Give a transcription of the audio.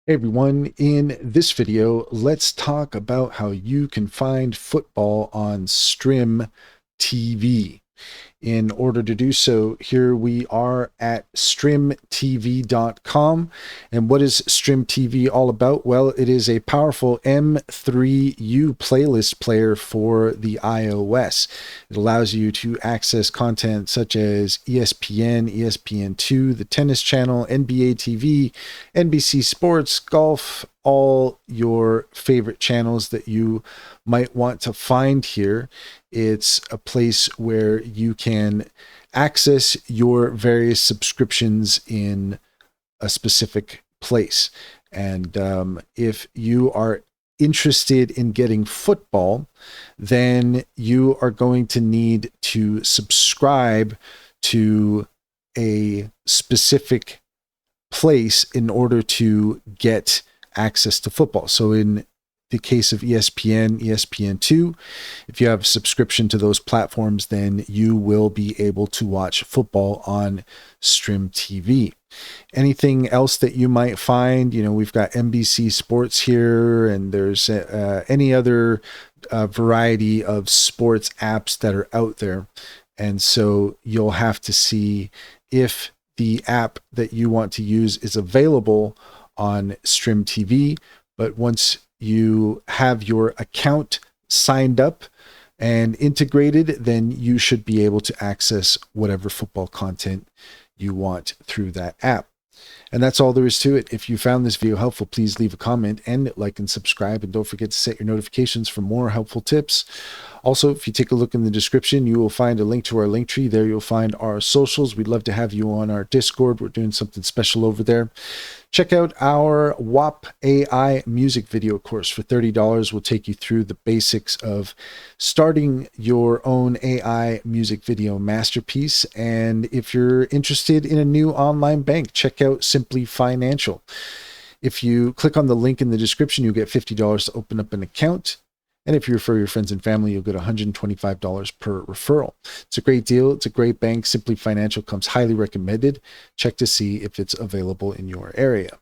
Hey everyone, in this video, let's talk about how you can find football on StrymTV. In order to do so, here we are at StrymTV.com. And what is StrymTV all about? Well, it is a powerful M3U playlist player for the iOS. It allows you to access content such as ESPN, ESPN2, the Tennis Channel, NBA TV, NBC Sports, golf, all your favorite channels that you might want to find here. It's a place where you can access your various subscriptions in a specific place. And if you are interested in getting football, then you are going to need to subscribe to a specific place in order to get access to football. So in the case of ESPN, ESPN2, if you have a subscription to those platforms, then you will be able to watch football on StrymTV. Anything else that you might find, we've got NBC Sports here, and there's any other variety of sports apps that are out there. And so you'll have to see if the app that you want to use is available on StrymTV. But once you have your account signed up and integrated, then you should be able to access whatever football content you want through that app. And that's all there is to it. If you found this video helpful, please leave a comment and like and subscribe. And don't forget to set your notifications for more helpful tips. Also, if you take a look in the description, you will find a link to our link tree. There you'll find our socials. We'd love to have you on our Discord. We're doing something special over there. Check out our WAP AI music video course. For $30, we'll take you through the basics of starting your own AI music video masterpiece. And if you're interested in a new online bank, check out Simply Financial. If you click on the link in the description, you'll get $50 to open up an account. And if you refer your friends and family, you'll get $125 per referral. It's a great deal. It's a great bank. Simply Financial comes highly recommended. Check to see if it's available in your area.